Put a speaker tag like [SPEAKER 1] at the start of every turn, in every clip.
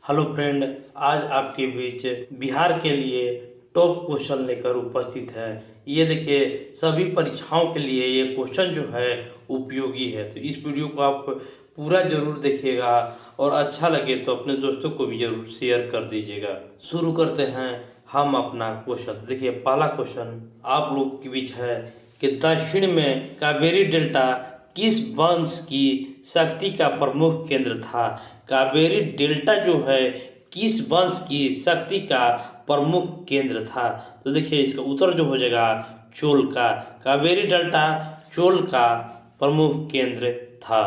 [SPEAKER 1] Hello friend, आज आपके बीच बिहार के लिए टॉप क्वेश्चन लेकर उपस्थित है। ये देखिए, सभी परीक्षाओं के लिए ये क्वेश्चन जो है उपयोगी है। तो इस वीडियो को आप पूरा जरूर देखिएगा और अच्छा लगे तो अपने दोस्तों को भी जरूर शेयर कर दीजिएगा। शुरू करते हैं हम अपना क्वेश्चन। देखिए, पहला क्वेश्चन आप लोग के बीच है कि दक्षिण में कावेरी डेल्टा किस वंश की शक्ति का प्रमुख केंद्र था। कावेरी डेल्टा जो है किस वंश की शक्ति का प्रमुख केंद्र था। तो देखिए, इसका उत्तर जो हो जाएगा चोल का। कावेरी डेल्टा चोल का प्रमुख केंद्र था।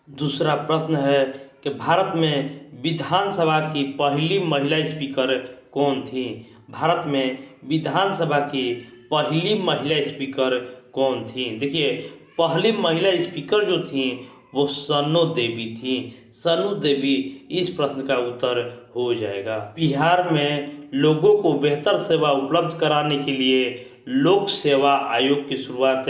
[SPEAKER 1] दूसरा प्रश्न है कि भारत में विधानसभा की पहली महिला स्पीकर कौन थी। भारत में विधानसभा की पहली महिला स्पीकर कौन थी। देखिए, पहली महिला स्पीकर जो थी वो सनो देवी थी। सनु देवी इस प्रश्न का उत्तर हो जाएगा। बिहार में लोगों को बेहतर सेवा उपलब्ध कराने के लिए लोक सेवा आयोग की शुरुआत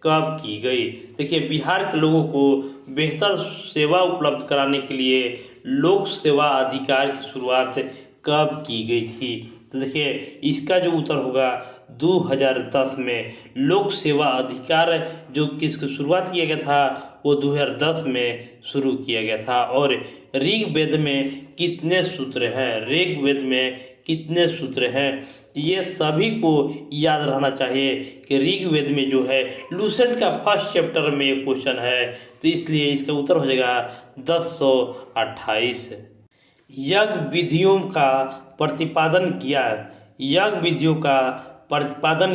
[SPEAKER 1] कब की गई। देखिए, बिहार के लोगों को बेहतर सेवा उपलब्ध कराने के लिए लोक सेवा अधिकार की शुरुआत कब की गई थी। तो देखिए, इसका जो उत्तर होगा 2010 में। लोक सेवा अधिकार जो किसकी शुरुआत किया गया था वो 2010 में शुरू किया गया था। और ऋग्वेद में कितने सूत्र हैं, ऋग्वेद में कितने सूत्र हैं, ये सभी को याद रहना चाहिए कि ऋग्वेद में जो है लूसेंट का फर्स्ट चैप्टर में ये क्वेश्चन है। तो इसलिए इसका उत्तर हो जाएगा 1028। यज्ञ विधियों का प्रतिपादन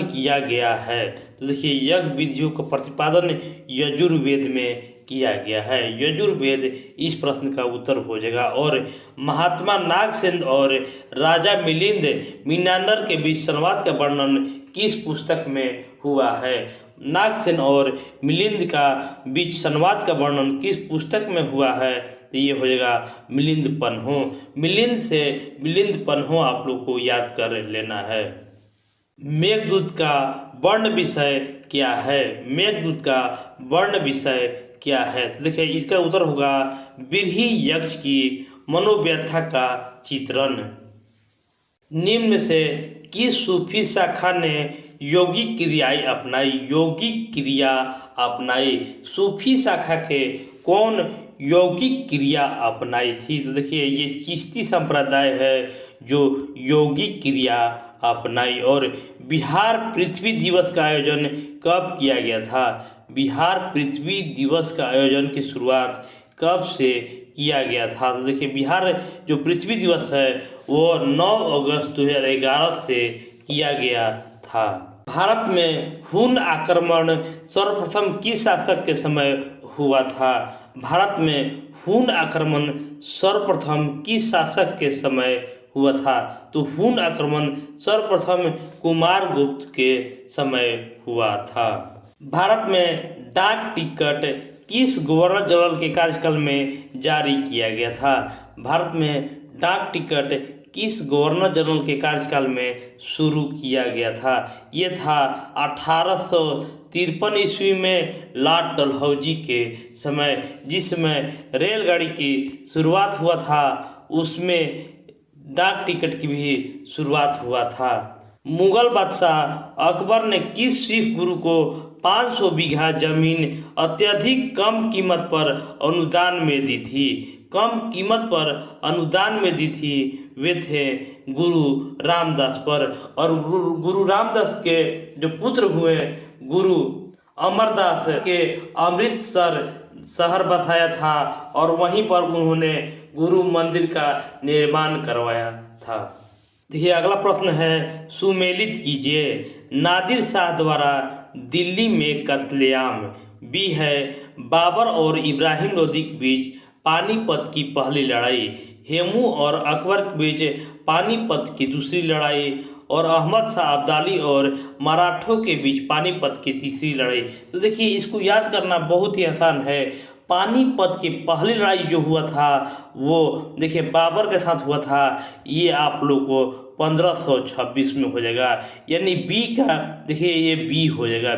[SPEAKER 1] किया गया है। तो देखिए, यज्ञ विधियों का प्रतिपादन यजुर्वेद में किया गया है। यजुर्वेद इस प्रश्न का उत्तर हो जाएगा। और महात्मा नागसेन और राजा मिलिंद मीनांदर के बीच संवाद का वर्णन किस पुस्तक में हुआ है। नागसेन और मिलिंद का बीच संवाद का वर्णन किस पुस्तक में हुआ है। तो ये हो जाएगा मिलिंद पन्हो। मिलिंद पन्हो आप लोग को याद कर लेना है। मेघदूत का वर्ण विषय क्या है। मेघदूत का वर्ण विषय क्या है। तो देखिए, इसका उत्तर होगा बिरही यक्ष की मनोव्यथा का चित्रण। निम्न में से किस सूफी शाखा ने यौगिक क्रियाएं अपनाई। यौगिक क्रिया अपनाई। सूफी शाखा के कौन यौगिक क्रिया अपनाई थी। तो देखिए, ये चिश्ती संप्रदाय है जो यौगिक क्रिया अपनाई। और बिहार पृथ्वी दिवस का आयोजन कब किया गया था। बिहार पृथ्वी दिवस का आयोजन की शुरुआत कब से किया गया था। तो देखिए, बिहार जो पृथ्वी दिवस है वो 9 अगस्त 2011 से किया गया था। भारत में हुन आक्रमण सर्वप्रथम किस शासक के समय हुआ था। भारत में हुन आक्रमण सर्वप्रथम किस शासक के समय हुआ था। तो हुन आक्रमण सर्वप्रथम कुमारगुप्त के समय हुआ था। भारत में डाक टिकट किस गवर्नर जनरल के कार्यकाल में जारी किया गया था। भारत में डाक टिकट किस गवर्नर जनरल के कार्यकाल में शुरू किया गया था। ये था 1853 ईस्वी में लॉर्ड डलहौजी के समय। जिस समय रेलगाड़ी की शुरुआत हुआ था उसमें डाक टिकट की भी शुरुआत हुआ था। मुगल बादशाह अकबर ने किस सिख गुरु को 500 बीघा जमीन अत्यधिक कम कीमत पर अनुदान में दी थी। कम कीमत पर अनुदान में दी थी वे थे गुरु रामदास पर। और गुरु रामदास के जो पुत्र हुए गुरु अमरदास के अमृतसर शहर बसाया था और वहीं पर उन्होंने गुरु मंदिर का निर्माण करवाया था। देखिए, अगला प्रश्न है, सुमेलित कीजिए। नादिर शाह द्वारा दिल्ली में कत्लेआम। बी है बाबर और इब्राहिम लोदी के बीच पानीपत की पहली लड़ाई। हेमू और अकबर के बीच पानीपत की दूसरी लड़ाई। और अहमद शाह अब्दाली और मराठों के बीच पानीपत की तीसरी लड़ाई। तो देखिए, इसको याद करना बहुत ही आसान है। पानीपत की पहली लड़ाई जो हुआ था वो देखिए बाबर के साथ हुआ था। ये आप लोग को 1526 में हो जाएगा। यानी बी का देखिए, ये बी हो जाएगा।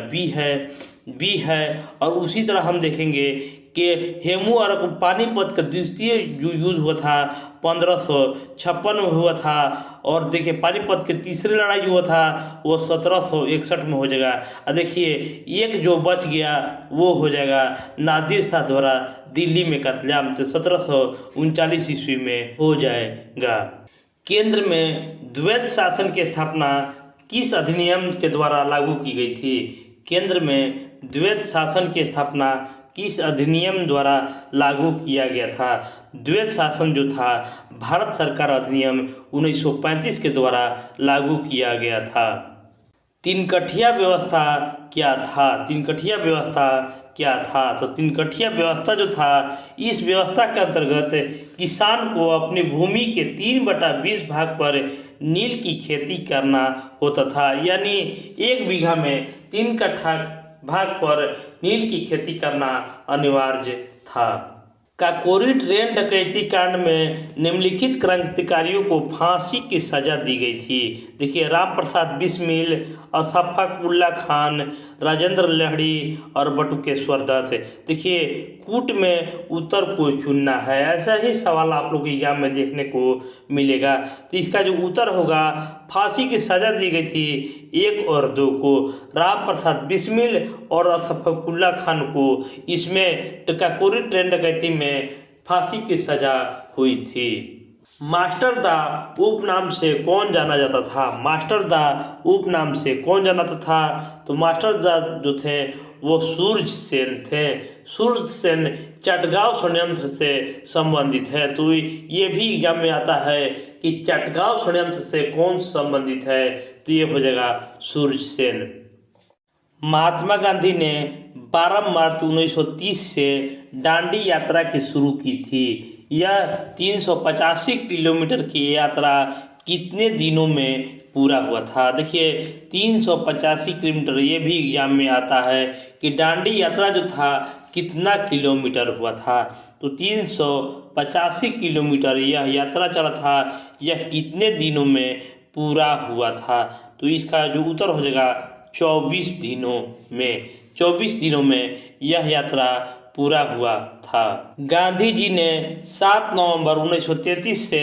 [SPEAKER 1] बी है और उसी तरह हम देखेंगे कि हेमू और पानीपत का द्वितीय युद्ध हुआ था 1556 में हुआ था। और देखिए पानीपत के तीसरी लड़ाई जो हुआ था वो 1761 में हो जाएगा। और देखिए एक जो बच गया वो हो जाएगा नादिर शाह द्वारा दिल्ली में कत्लेआम, तो 1739 ईस्वी में हो जाएगा। केंद्र में द्वैत शासन की स्थापना किस अधिनियम के द्वारा लागू की गई थी? केंद्र में द्वैत शासन की स्थापना किस अधिनियम द्वारा लागू किया गया था? द्वैत शासन जो था भारत सरकार अधिनियम 1935 के द्वारा लागू किया गया था। तिनकठिया व्यवस्था क्या था? तिनकठिया व्यवस्था क्या था? तो तिनकठिया व्यवस्था जो था, इस व्यवस्था के अंतर्गत किसान को अपनी भूमि के 3/20 भाग पर नील की खेती करना होता था। यानी 1 बीघा में 3 कट्ठा भाग पर नील की खेती करना अनिवार्य था। काकोरी ट्रेन डकैती कांड में निम्नलिखित क्रांतिकारियों को फांसी की सजा दी गई थी। देखिए राम प्रसाद बिस्मिल, अशफाक उल्ला खान, राजेंद्र लहड़ी और बटुकेश्वर दत्त। देखिए कूट में उत्तर को चुनना है, ऐसा ही सवाल आप लोग एग्जाम में देखने को मिलेगा। तो इसका जो उत्तर होगा, फांसी की सजा दी गई थी 1 और 2 को, राम प्रसाद बिस्मिल और अशफाक उल्ला खान को। इसमें काकोरी ट्रेन डकैती में फांसी की सजा हुई थी। मास्टर दा उपनाम से कौन जाना जाता था? मास्टर दा उपनाम से कौन जाना जाता था? तो मास्टर दा जो थे वो सूर्य सेन थे। सूर्य सेन चटगांव षड्यंत्र से संबंधित है। तो ये भी एग्जाम में आता है कि चटगांव षड्यंत्र से कौन संबंधित है, तो ये हो जाएगा सूर्य सेन। महात्मा गांधी ने 12 मार्च 1930 से दांडी यात्रा की शुरू की थी। यह 385 किलोमीटर की यात्रा कितने दिनों में पूरा हुआ था? देखिए 385 किलोमीटर, ये भी एग्जाम में आता है कि दांडी यात्रा जो था कितना किलोमीटर हुआ था। तो 385 किलोमीटर यह यात्रा चला था, यह कितने दिनों में पूरा हुआ था? तो इसका जो उत्तर हो जाएगा 24 दिनों में। 24 दिनों में यह यात्रा पूरा हुआ था। गांधी जी ने 7 नवंबर 1933 से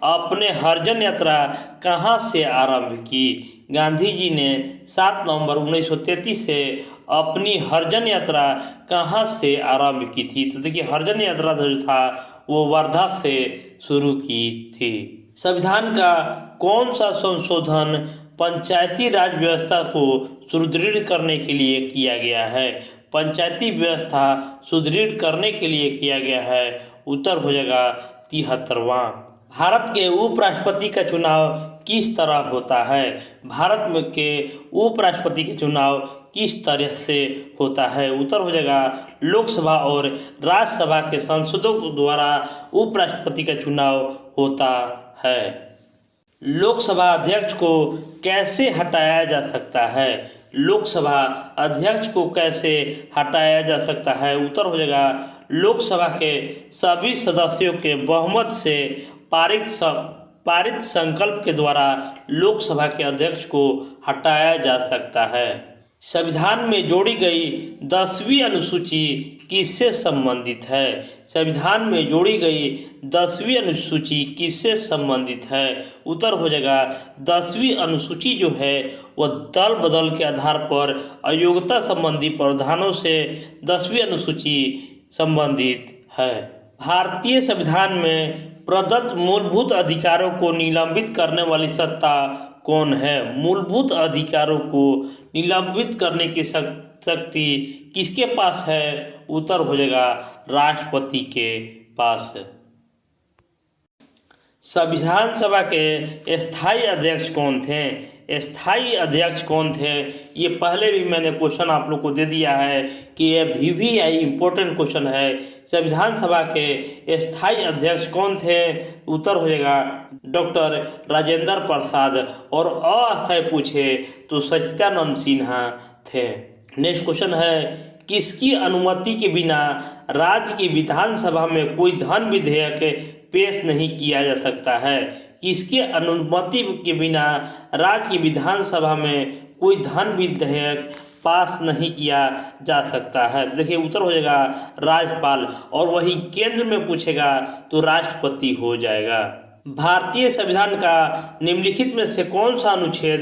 [SPEAKER 1] अपने हरिजन यात्रा कहाँ से आरंभ की? गांधी जी ने 7 नवंबर 1933 से अपनी हरिजन यात्रा कहाँ से आरंभ की थी? तो देखिए हरिजन यात्रा जो था वो वर्धा से शुरू की थी। संविधान का कौन सा संशोधन पंचायती राज व्यवस्था को सुदृढ़ करने के लिए किया गया है? पंचायती व्यवस्था सुदृढ़ करने के लिए किया गया है। उत्तर हो जाएगा 73वां। भारत के उपराष्ट्रपति का चुनाव किस तरह होता है? भारत में के उपराष्ट्रपति के चुनाव किस तरह से होता है? उत्तर हो जाएगा लोकसभा और राज्यसभा के सांसदों द्वारा उपराष्ट्रपति का चुनाव होता है। लोकसभा अध्यक्ष को कैसे हटाया जा सकता है? लोकसभा अध्यक्ष को कैसे हटाया जा सकता है? उत्तर हो जाएगा लोकसभा के सभी सदस्यों के बहुमत से पारित संकल्प के द्वारा लोकसभा के अध्यक्ष को हटाया जा सकता है। संविधान में जोड़ी गई 10वीं अनुसूची किससे संबंधित है? संविधान में जोड़ी गई 10वीं अनुसूची किससे संबंधित है? उत्तर हो जाएगा 10वीं अनुसूची जो है वह दल बदल के आधार पर अयोग्यता संबंधी प्रावधानों से 10वीं अनुसूची संबंधित है। भारतीय संविधान में प्रदत्त मूलभूत अधिकारों को निलंबित करने वाली सत्ता कौन है? मूलभूत अधिकारों को निलंबित करने की शक्ति किसके पास है? उत्तर हो जाएगा राष्ट्रपति के पास। संविधान सभा के स्थायी अध्यक्ष कौन थे? स्थायी अध्यक्ष कौन थे? ये पहले भी मैंने क्वेश्चन आप लोग को दे दिया है कि ये VVI इम्पोर्टेंट क्वेश्चन है। संविधान सभा के स्थायी अध्यक्ष कौन थे? उत्तर हो जाएगा डॉक्टर राजेंद्र प्रसाद। और अस्थायी पूछे तो सच्चिदानंद सिन्हा थे। नेक्स्ट क्वेश्चन है, किसकी अनुमति के बिना राज्य की विधानसभा में कोई धन विधेयक पेश नहीं किया जा सकता है? किसके अनुमति के बिना राज्य की विधानसभा में कोई धन विधेयक पास नहीं किया जा सकता है। देखिए उत्तर हो जाएगा राज्यपाल, और वही केंद्र में पूछेगा तो राष्ट्रपति हो जाएगा। भारतीय संविधान का निम्नलिखित में से कौन सा अनुच्छेद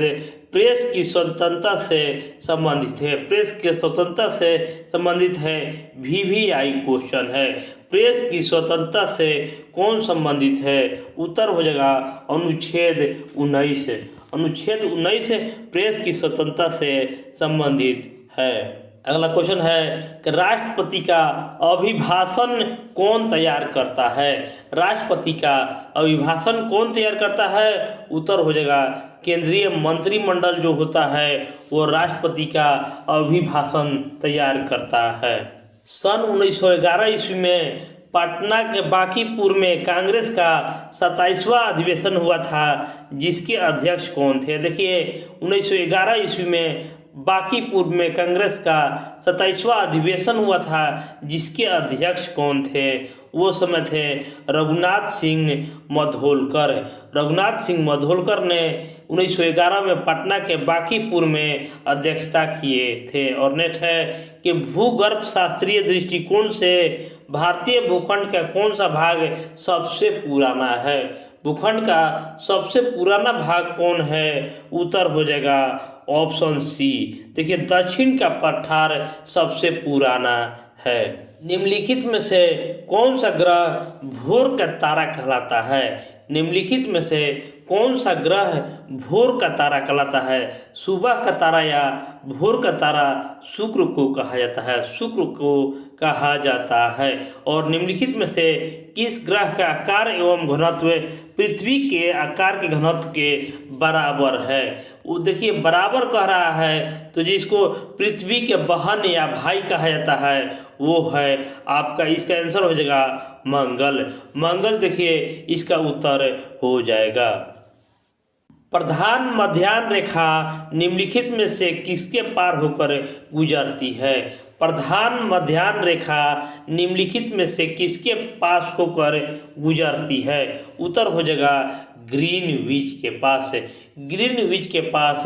[SPEAKER 1] प्रेस की स्वतंत्रता से संबंधित है? प्रेस की स्वतंत्रता से संबंधित है, VVI क्वेश्चन है। प्रेस की स्वतंत्रता से कौन संबंधित है? उत्तर हो जाएगा अनुच्छेद 19। अनुच्छेद 19 प्रेस की स्वतंत्रता से संबंधित है। अगला क्वेश्चन है कि राष्ट्रपति का अभिभाषण कौन तैयार करता है? राष्ट्रपति का अभिभाषण कौन तैयार करता है? उत्तर हो जाएगा केंद्रीय मंत्रिमंडल जो होता है वो राष्ट्रपति का अभिभाषण तैयार करता है। सन 1911 ईस्वी में पटना के बांकीपुर में कांग्रेस का 27वां अधिवेशन हुआ था, जिसके अध्यक्ष कौन थे? देखिए 1911 ईस्वी में बांकीपुर में कांग्रेस का 27वां अधिवेशन हुआ था, जिसके अध्यक्ष कौन थे? वो समय थे रघुनाथ सिंह मधोलकर। रघुनाथ सिंह मधोलकर ने 1911 में पटना के बांकीपुर में अध्यक्षता किए थे। और नेक्स्ट है कि भूगर्भ शास्त्रीय दृष्टिकोण से भारतीय भूखंड का कौन सा भाग सबसे पुराना है? भूखंड का सबसे पुराना भाग कौन है? उत्तर हो जाएगा ऑप्शन सी। देखिए दक्षिण का पठार सबसे पुराना है। निम्नलिखित में से कौन सा ग्रह भोर का तारा कहलाता है? निम्नलिखित में से कौन सा ग्रह भोर का तारा कहलाता है? सुबह का तारा या भोर का तारा शुक्र को कहा जाता है। शुक्र को कहा जाता है। और निम्नलिखित में से किस ग्रह का आकार एवं घनत्व पृथ्वी के आकार के घनत्व के बराबर है? वो देखिए बराबर कह रहा है, तो जिसको पृथ्वी के बहन या भाई कहा जाता है वो है आपका, इसका आंसर हो जाएगा मंगल। मंगल देखिए इसका उत्तर हो जाएगा। प्रधान मध्याह्न रेखा निम्नलिखित में से किसके पार होकर गुजरती है? प्रधान मध्याह्न रेखा निम्नलिखित में से किसके पास होकर गुजरती है? उत्तर हो जाएगा ग्रीनविच के पास। ग्रीनविच के पास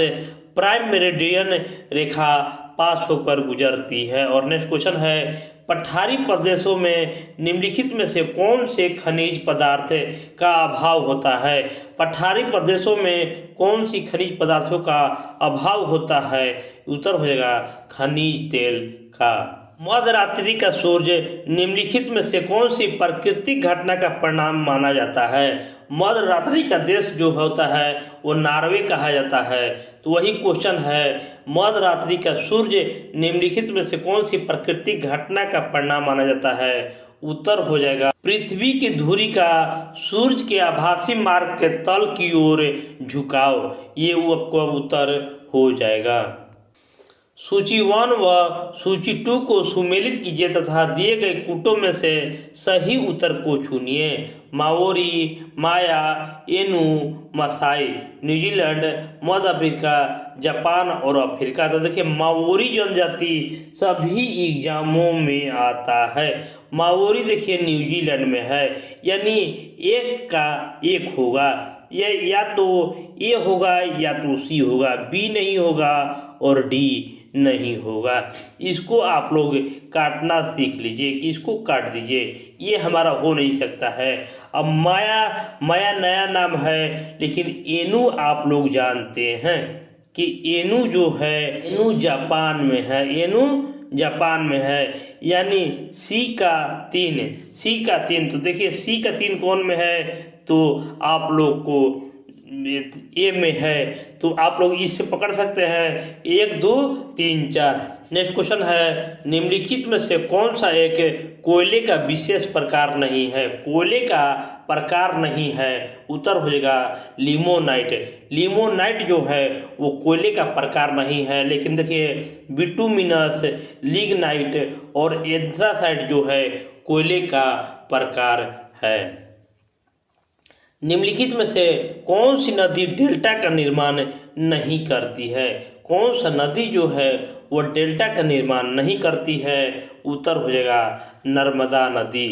[SPEAKER 1] प्राइम मेरिडियन रेखा पास होकर गुजरती है। और नेक्स्ट क्वेश्चन है पठारी प्रदेशों में निम्नलिखित में से कौन से खनिज पदार्थ का अभाव होता है? पठारी प्रदेशों में कौन सी खनिज पदार्थों का अभाव होता है? उत्तर हो जाएगा खनिज तेल का। मध्यरात्रि का सूर्य निम्नलिखित में से कौन सी प्राकृतिक घटना का परिणाम माना जाता है? मध्यरात्रि का देश जो होता है वो नॉर्वे कहा जाता है। तो वही क्वेश्चन है मध्यरात्रि का सूर्य निम्नलिखित में से कौन सी प्राकृतिक घटना का परिणाम माना जाता है? उत्तर हो जाएगा पृथ्वी की धुरी का सूर्य के आभासी मार्ग के तल की ओर झुकाव। ये आपका उत्तर हो जाएगा। सूची 1 व सूची 2 को सुमेलित कीजिए तथा दिए गए कूटों में से सही उत्तर को चुनिए। माओरी, माया, एनु, मसाई, न्यूजीलैंड, मध्य अफ्रीका, जापान और अफ्रीका। तो देखिए माओरी जनजाति सभी एग्जामों में आता है। माओरी देखिए न्यूजीलैंड में है, यानी एक का एक होगा, ये या तो ए होगा या तो सी होगा, बी नहीं होगा और डी नहीं होगा। इसको आप लोग काटना सीख लीजिए कि इसको काट दीजिए, ये हमारा हो नहीं सकता है। अब माया नया नाम है, लेकिन एनु आप लोग जानते हैं कि एनु जो है एनु जापान में है, एनु जापान में है, यानी सी का 3। तो देखिए सी का 3 कौन में है? तो आप लोग को ए में है, तो आप लोग इससे पकड़ सकते हैं 1 2 3 4। नेक्स्ट क्वेश्चन है निम्नलिखित में से कौन सा एक कोयले का विशेष प्रकार नहीं है? कोयले का प्रकार नहीं है। उत्तर हो जाएगा लिमोनाइट। लिमोनाइट जो है वो कोयले का प्रकार नहीं है, लेकिन देखिए बिटुमिनस, लिग्नाइट और एंथ्रासाइट जो है कोयले का प्रकार है। निम्नलिखित में से कौन सी नदी डेल्टा का निर्माण नहीं करती है? कौन सा नदी जो है वो डेल्टा का निर्माण नहीं करती है? उत्तर हो जाएगा नर्मदा नदी।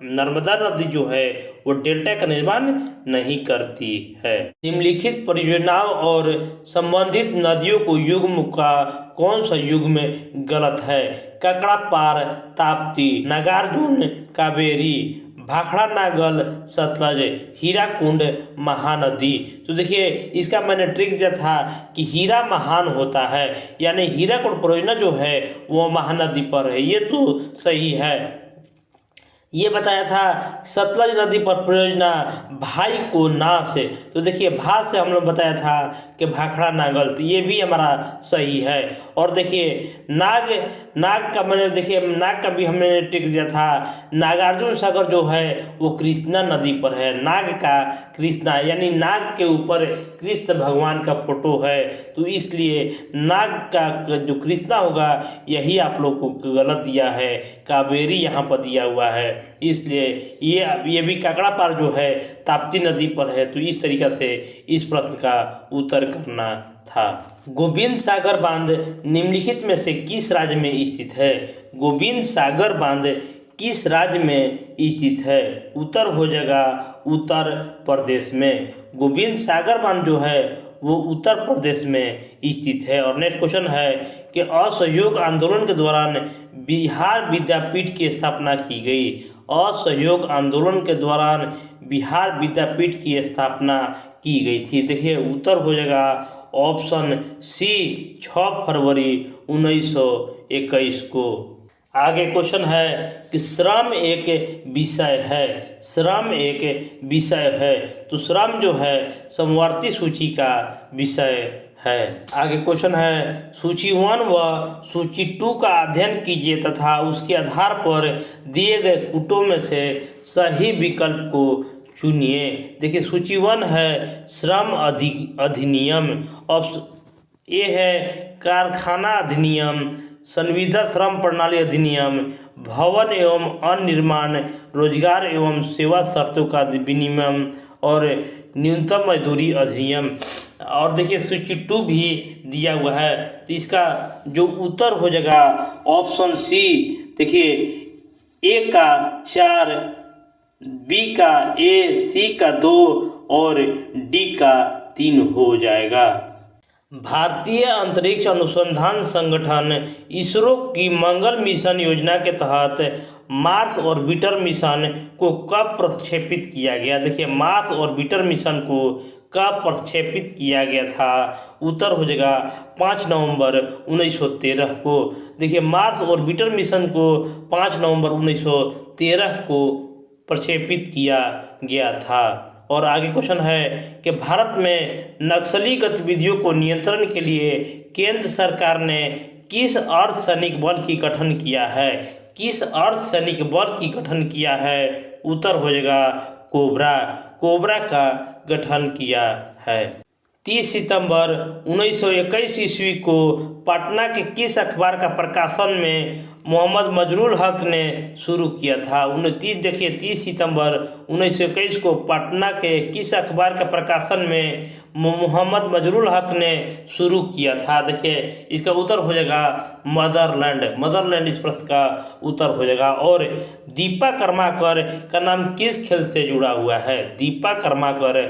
[SPEAKER 1] नर्मदा नदी जो है वो डेल्टा का निर्माण नहीं करती है। निम्नलिखित परियोजनाओं और संबंधित नदियों को युग्म का कौन सा युग्म गलत है? ककड़ापार ताप्ती, नागार्जुन कावेरी, भाखड़ा नागल सतलज, हीराकुंड महानदी। तो देखिए इसका मैंने ट्रिक दिया था कि हीरा महान होता है, यानी हीराकुंड परियोजना जो है वो महानदी पर है, ये तो सही है। ये बताया था सतलज नदी पर परियोजना भाई को ना से, तो देखिए भा से हम लोग बताया था कि भाखड़ा नागल, तो ये भी हमारा सही है। और देखिए नाग का मैंने देखिए नाग का भी हमने टिक दिया था, नागार्जुन सागर जो है वो कृष्णा नदी पर है। नाग का कृष्णा यानी नाग के ऊपर कृष्ण भगवान का फोटो है, तो इसलिए नाग का जो कृष्णा होगा यही आप लोग को गलत दिया है, कावेरी यहाँ पर दिया हुआ है, इसलिए ये भी काकड़ापार जो है ताप्ती नदी पर है। तो इस तरीक़ा से इस प्रश्न का उत्तर करना था। गोविंद सागर बांध निम्नलिखित में से किस राज्य में स्थित है? गोविंद सागर बांध किस राज्य में स्थित है? उत्तर हो जाएगा उत्तर प्रदेश में। गोविंद सागर बांध जो है वो उत्तर प्रदेश में स्थित है। और नेक्स्ट क्वेश्चन है कि असहयोग आंदोलन के दौरान बिहार विद्यापीठ की स्थापना की गई। असहयोग आंदोलन के दौरान बिहार विद्यापीठ की स्थापना की गई थी। देखिए उत्तर हो जाएगा ऑप्शन सी 6 फरवरी 1921 को। आगे क्वेश्चन है कि श्रम एक विषय है। श्रम एक विषय है, तो श्रम जो है समवर्ती सूची का विषय है। आगे क्वेश्चन है सूची 1 व सूची 2 का अध्ययन कीजिए तथा उसके आधार पर दिए गए कूटों में से सही विकल्प को चुनिए। देखिए सूची 1 है श्रम अधिनियम, ऑप्शन ए है कारखाना अधिनियम, संविदा श्रम प्रणाली अधिनियम, भवन एवं अनिर्माण रोजगार एवं सेवा शर्तों का विनियम और न्यूनतम मजदूरी अधिनियम। और देखिए सूची 2 भी दिया हुआ है, तो इसका जो उत्तर हो जाएगा ऑप्शन सी। देखिए ए का 4, बी का ए, सी का 2 और डी का 3 हो जाएगा। भारतीय अंतरिक्ष अनुसंधान संगठन इसरो की मंगल मिशन योजना के तहत मार्स ऑर्बिटर मिशन को कब प्रक्षेपित किया गया? देखिए मार्स ऑर्बिटर मिशन को कब प्रक्षेपित किया गया था? उत्तर हो जाएगा 5 नवंबर 1913 को। देखिए मार्स ऑर्बिटर मिशन को 5 नवंबर 1913 को प्रक्षेपित किया गया था। और आगे क्वेश्चन है कि भारत में नक्सली गतिविधियों को नियंत्रण के लिए केंद्र सरकार ने किस अर्धसैनिक बल की गठन किया है? किस अर्धसैनिक बल की गठन किया है? उत्तर हो जाएगा कोबरा का गठन किया है। 30 सितंबर 1921 ईस्वी को पटना के किस अखबार का प्रकाशन में मोहम्मद मजरूल हक ने शुरू किया था? 30 सितंबर 1921 को पटना के किस अखबार का प्रकाशन में मोहम्मद मजरूल हक ने शुरू किया था? देखिए इसका उत्तर हो जाएगा मदरलैंड इस प्रश्न का उत्तर हो जाएगा। और दीपा कर्माकर का नाम किस खेल से जुड़ा हुआ है? दीपा कर्माकर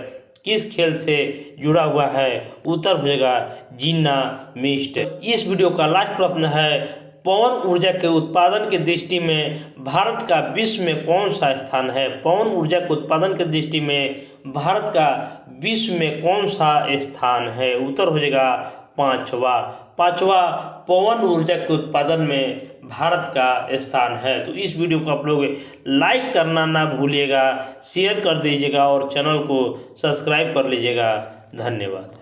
[SPEAKER 1] किस खेल से जुड़ा हुआ है? उत्तर हो जाएगा जिम्नास्टिक। इस वीडियो का लास्ट प्रश्न है पवन ऊर्जा के उत्पादन की दृष्टि में भारत का विश्व में कौन सा स्थान है? पवन ऊर्जा के उत्पादन की दृष्टि में भारत का विश्व में कौन सा स्थान है? उत्तर हो जाएगा पांचवा पवन ऊर्जा के उत्पादन में भारत का स्थान है। तो इस वीडियो को आप लोग लाइक करना ना भूलिएगा, शेयर कर दीजिएगा और चैनल को सब्सक्राइब कर लीजिएगा। धन्यवाद।